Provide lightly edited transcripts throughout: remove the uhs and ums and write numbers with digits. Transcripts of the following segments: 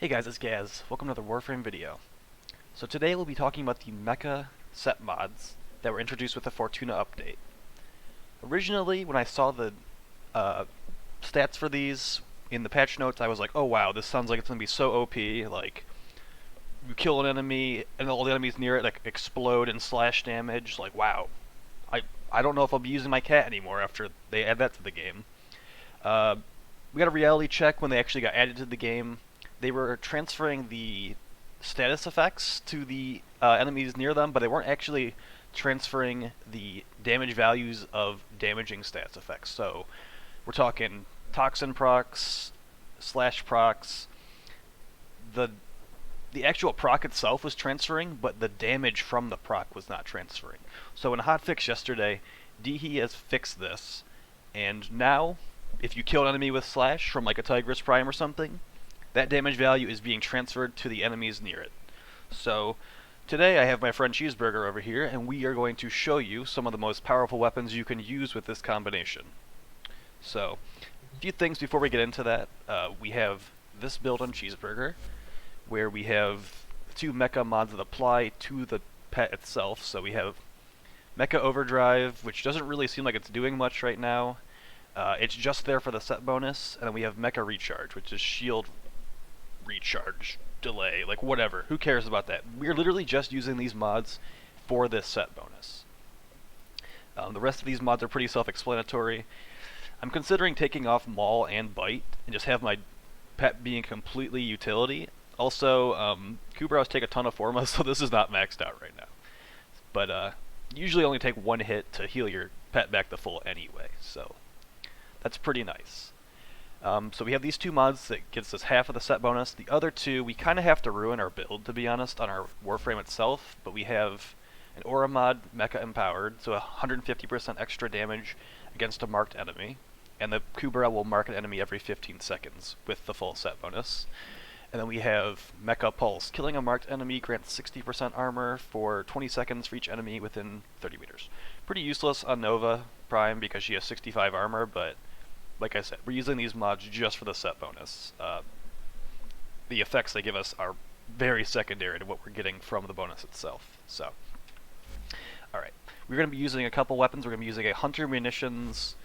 Hey guys, it's Gaz. Welcome to another Warframe video. So today we'll be talking about the Mecha Set mods that were introduced with the Fortuna update. Originally, when I saw the stats for these in the patch notes, I was like, oh wow, this sounds like it's going to be so OP, like, you kill an enemy and all the enemies near it like explode and slash damage, like wow. I don't know if I'll be using my cat anymore after they add that to the game. We got a reality check when they actually got added to the game. They were transferring the status effects to the enemies near them, but they weren't actually transferring the damage values of damaging stats effects. So we're talking toxin procs, slash procs. The actual proc itself was transferring, but the damage from the proc was not transferring. So in a hotfix yesterday, Dihi has fixed this, and now if you kill an enemy with slash from like a TIGRIS Prime or something, that damage value is being transferred to the enemies near it. So today I have my friend Cheeseburger over here, and we are going to show you some of the most powerful weapons you can use with this combination. So a few things before we get into that. We have this build on Cheeseburger, where we have two mecha mods that apply to the pet itself. So we have Mecha Overdrive, which doesn't really seem like it's doing much right now. It's just there for the set bonus, and then we have Mecha Recharge, which is shield recharge, delay, like whatever. Who cares about that? We're literally just using these mods for this set bonus. The rest of these mods are pretty self-explanatory. I'm considering taking off Maul and Bite and just have my pet being completely utility. Also, Kubrows take a ton of formas, so this is not maxed out right now. But usually only take one hit to heal your pet back to full anyway, so that's pretty nice. So we have these two mods that gets us half of the set bonus. The other two, we kind of have to ruin our build, to be honest, on our Warframe itself, but we have an Aura mod, Mecha Empowered, so 150% extra damage against a marked enemy, and the Kubrow will mark an enemy every 15 seconds with the full set bonus. And then we have Mecha Pulse. Killing a marked enemy grants 60% armor for 20 seconds for each enemy within 30 meters. Pretty useless on Nova Prime because she has 65 armor, but like I said, we're using these mods just for the set bonus. The effects they give us are very secondary to what we're getting from the bonus itself. So, alright. We're going to be using a couple weapons. We're going to be using a Hunter Munitions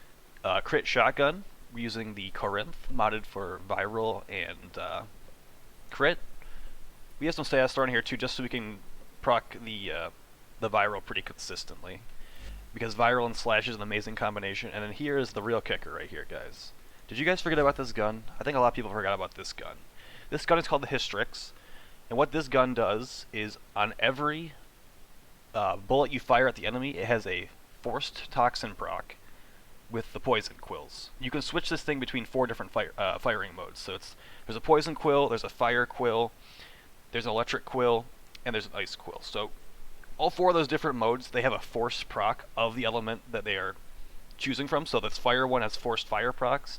crit shotgun. We're using the Corinth, modded for viral and crit. We have some status thrown here too, just so we can proc the viral pretty consistently, because viral and slash is an amazing combination. And then here is the real kicker right here, guys. Did you guys forget about this gun? I think a lot of people forgot about this gun. This gun is called the Histor X, and what this gun does is on every bullet you fire at the enemy, it has a forced toxin proc with the poison quills. You can switch this thing between 4 different firing modes. So there's a poison quill, there's a fire quill, there's an electric quill, and there's an ice quill. So all 4 of those different modes, they have a forced proc of the element that they are choosing from. So this fire one has forced fire procs.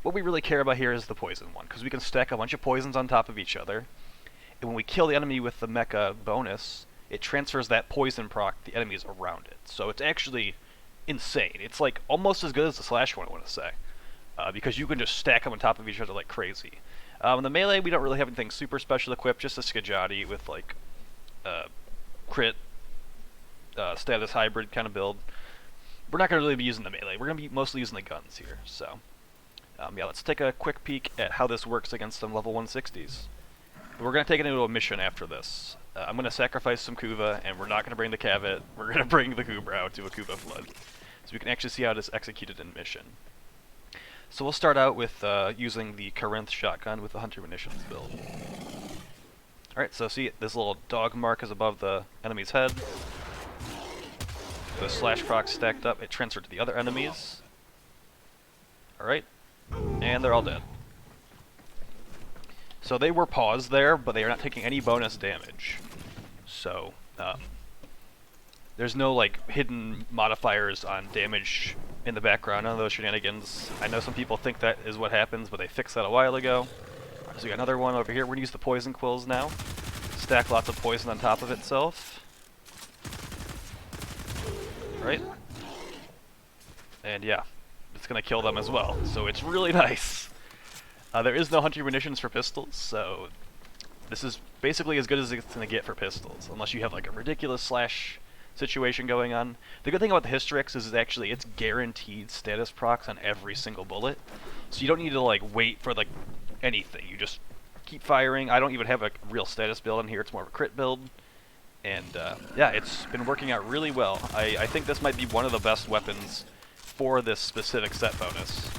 What we really care about here is the poison one, because we can stack a bunch of poisons on top of each other, and when we kill the enemy with the mecha bonus, it transfers that poison proc to the enemies around it. So it's actually insane. It's like almost as good as the slash one, I want to say, because you can just stack them on top of each other like crazy. In the melee, we don't really have anything super special equipped, just a Skajati with like crit, status hybrid kind of build. We're not going to really be using the melee. We're going to be mostly using the guns here. So yeah, let's take a quick peek at how this works against some level 160s. We're going to take it into a mission after this. I'm going to sacrifice some Kuva, and we're not going to bring the Cavet. We're going to bring the Kubrow to a Kuva flood, so we can actually see how it is executed in mission. So we'll start out with using the Corinth shotgun with the Hunter Munitions build. Alright, so see, this little dog mark is above the enemy's head. The slash proc stacked up, it transferred to the other enemies. Alright, and they're all dead. So they were paused there, but they are not taking any bonus damage. So, there's no like hidden modifiers on damage in the background, none of those shenanigans. I know some people think that is what happens, but they fixed that a while ago. So we got another one over here. We're going to use the poison quills now. Stack lots of poison on top of itself. Right? And yeah, it's going to kill them as well. So it's really nice. There is no Hunter Munitions for pistols, so This is basically as good as it's going to get for pistols, unless you have like a ridiculous slash situation going on. The good thing about the Histor X is actually it's guaranteed status procs on every single bullet, so you don't need to like wait for like anything. You just keep firing. I don't even have a real status build in here. It's more of a crit build, and yeah, it's been working out really well. I think this might be one of the best weapons for this specific set bonus.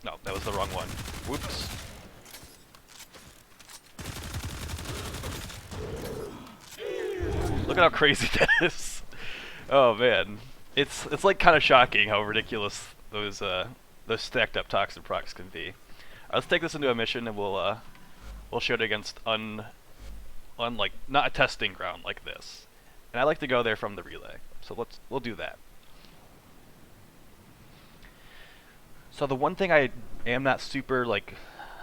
No, that was the wrong one. Whoops. Look at how crazy that is. Oh man, it's like kind of shocking how ridiculous those stacked up toxin procs can be. Let's take this into a mission and we'll show it against like not a testing ground like this. And I like to go there from the relay, so we'll do that. So the one thing I am not super like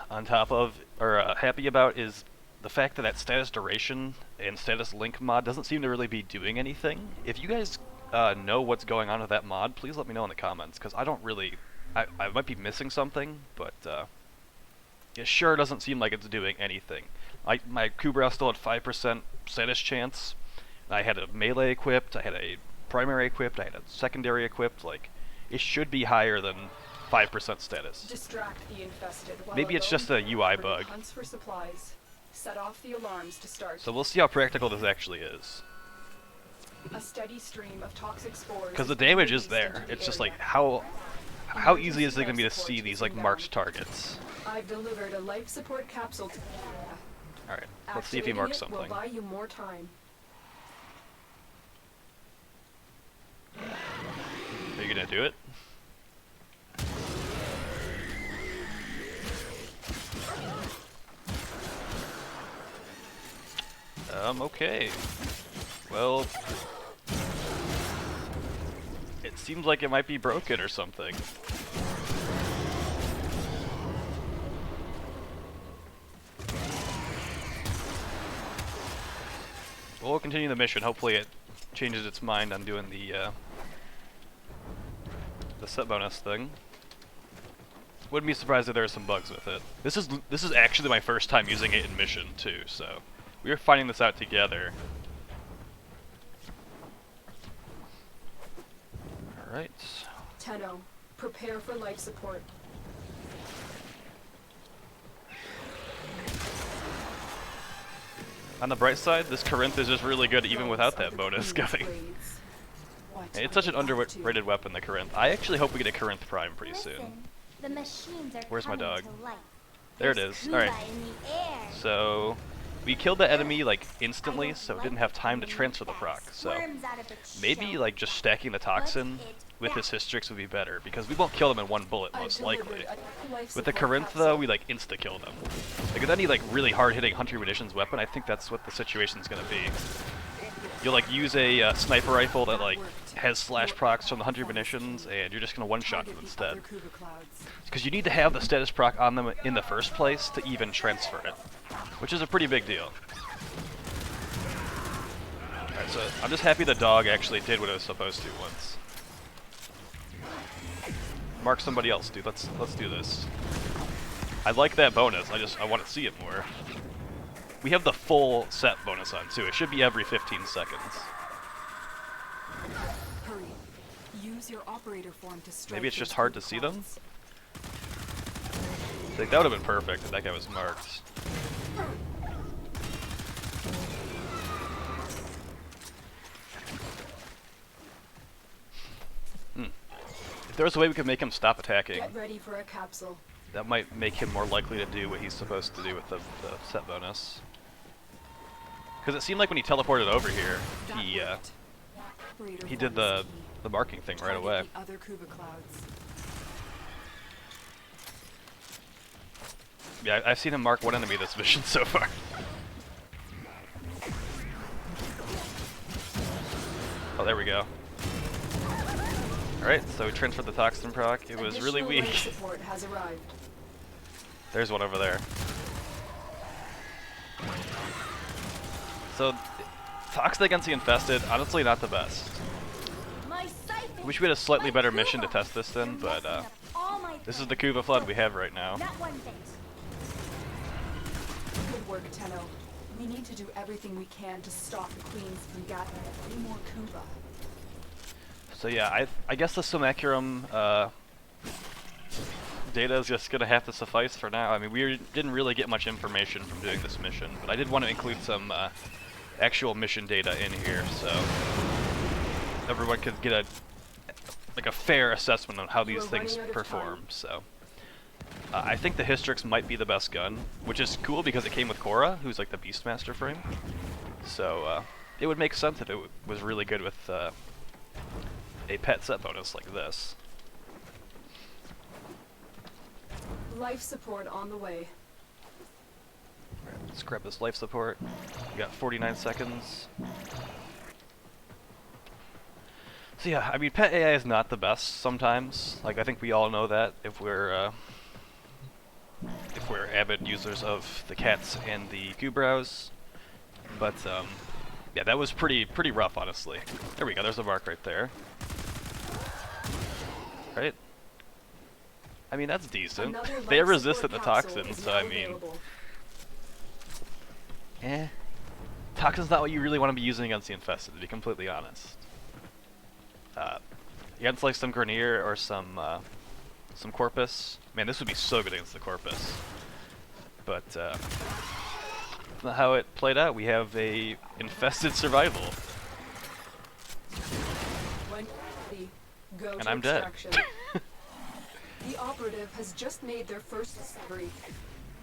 on top of or happy about is the fact that that status duration and status link mod doesn't seem to really be doing anything. If you guys know what's going on with that mod, please let me know in the comments, because I don't really, I might be missing something, but it sure doesn't seem like it's doing anything. My Kubrow still had 5% status chance. I had a melee equipped, I had a primary equipped, I had a secondary equipped. Like, it should be higher than 5% status. Distract the infested while Maybe it's just a UI bug. hunts for supplies. Set off the alarms to start. So we'll see how practical this actually is. A steady stream of toxic spores. Because the damage is there. It's just like how easy is it going to be to see these like marked targets? I've delivered a life support capsule to All right, let's see if he marks something. Will buy you more time. Are you gonna do it? Okay. Well, it seems like it might be broken or something. We'll continue the mission. Hopefully it changes its mind on doing the set bonus thing. Wouldn't be surprised if there are some bugs with it. This is actually my first time using it in mission too, so we are finding this out together. Alright. Tenno, prepare for life support. On the bright side, this Corinth is just really good even without that bonus going. It's such an underrated weapon, the Corinth. I actually hope we get a Corinth Prime pretty soon. Where's my dog? There it is. Alright. So we killed the enemy like instantly, so it didn't have time to transfer the proc. So maybe like just stacking the toxin with his Histor X would be better, because we won't kill them in one bullet most likely. With the Corinth though, we like insta kill them. Like with any like really hard hitting hunter munitions weapon, I think that's what the situation's gonna be. You'll like use a sniper rifle that like has slash procs from the hunter munitions, and you're just gonna one shot them instead. Because you need to have the status proc on them in the first place to even transfer it, which is a pretty big deal. Alright, so I'm just happy the dog actually did what it was supposed to once. Mark somebody else, dude. Let's do this. I like that bonus. I want to see it more. We have the full set bonus on too. It should be every 15 seconds. Hurry. Use your operator form to strike. Maybe it's just hard to see them? Like, that would have been perfect if that guy was marked. If there was a way we could make him stop attacking, Get ready for a capsule. that might make him more likely to do what he's supposed to do with the set bonus. Because it seemed like when he teleported over here, he did the marking thing right away. The other Kuba clouds. Yeah, I've seen him mark one enemy this mission so far. Oh, there we go. Alright, so we transferred the toxin proc. It was really weak. Support has arrived. There's one over there. So, toxin against the infested, honestly not the best. Wish we had a slightly better mission to test this in, but this is the Kuba flood we have right now. Good work, Tenno. We need to do everything we can to stop the Queens from gathering any more Kuba. So yeah, I guess the Symmecurum data is just gonna have to suffice for now. I mean, we didn't really get much information from doing this mission, but I did want to include some actual mission data in here, so everyone could get a fair assessment on how these things perform. So I think the Histor X might be the best gun, which is cool because it came with Korra, who's like the Beastmaster frame. So it would make sense if it was really good with a pet set bonus like this. Life support on the way. Alright, let's grab this life support. We got 49 seconds. So yeah, I mean, pet AI is not the best sometimes. Like, I think we all know that if we're avid users of the cats and the Kubrows. But yeah, that was pretty rough, honestly. There we go. There's a mark right there. Right? I mean, that's decent. They are resistant to toxins, so I mean, toxin's not what you really want to be using against the infested, to be completely honest. Against like some Grenier or some Corpus, man, this would be so good against the Corpus. But that's not how it played out. We have a infested survival, and I'm dead. The operative has just made their first discovery.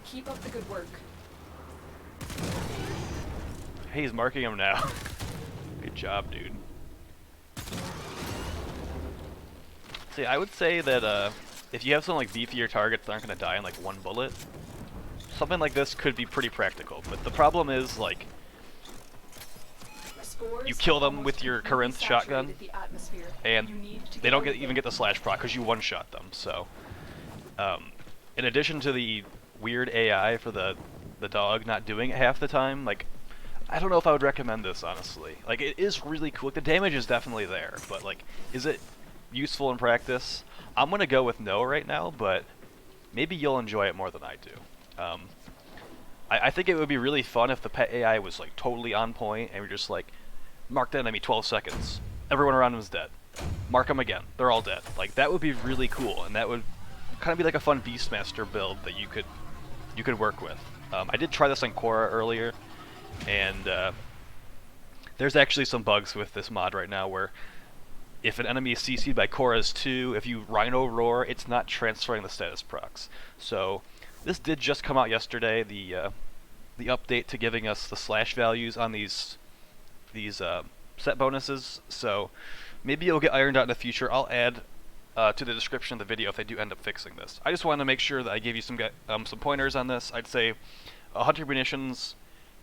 Keep up the good work. Hey, he's marking him now. Good job, dude. See, I would say that if you have some like beefier targets that aren't going to die in like one bullet, something like this could be pretty practical. But the problem is, like, you kill them with your Corinth shotgun, and they don't even get the slash proc because you one-shot them. So, in addition to the weird AI for the dog not doing it half the time, like, I don't know if I would recommend this, honestly. Like, it is really cool. The damage is definitely there, but like, is it useful in practice? I'm gonna go with no right now, but maybe you'll enjoy it more than I do. I think it would be really fun if the pet AI was like totally on point and we're just like, mark the enemy 12 seconds. Everyone around him is dead. Mark them again. They're all dead. Like, that would be really cool, and that would kind of be like a fun Beastmaster build that you could work with. I did try this on Korra earlier, and there's actually some bugs with this mod right now where if an enemy is CC'd by Korra's 2, if you Rhino Roar, it's not transferring the status procs. So this did just come out yesterday, the update to giving us the slash values on these set bonuses, so maybe it'll get ironed out in the future. I'll add to the description of the video if they do end up fixing this. I just wanted to make sure that I gave you some pointers on this. I'd say hunter munitions,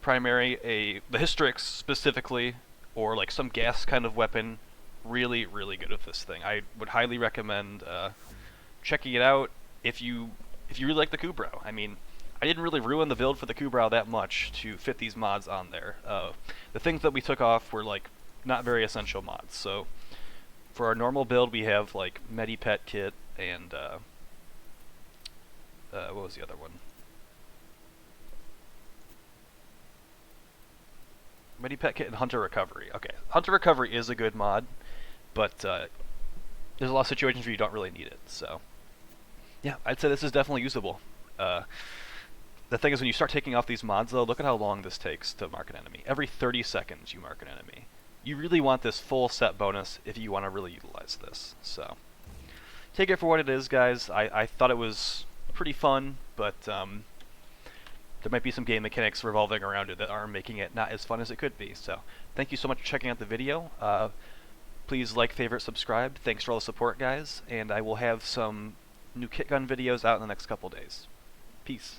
primary, the Histor X specifically, or like some gas kind of weapon, really good with this thing. I would highly recommend checking it out if you really like the Kubrow. I mean, I didn't really ruin the build for the Kubrow that much to fit these mods on there. The things that we took off were like not very essential mods. So for our normal build, we have like Medipet Kit and what was the other one? Medipet Kit and Hunter Recovery. Okay, Hunter Recovery is a good mod, but there's a lot of situations where you don't really need it. So yeah, I'd say this is definitely usable. The thing is, when you start taking off these mods, though, look at how long this takes to mark an enemy. Every 30 seconds you mark an enemy. You really want this full set bonus if you want to really utilize this. So take it for what it is, guys. I thought it was pretty fun, but there might be some game mechanics revolving around it that are making it not as fun as it could be. So thank you so much for checking out the video. Please like, favorite, subscribe. Thanks for all the support, guys. And I will have some new kit gun videos out in the next couple days. Peace.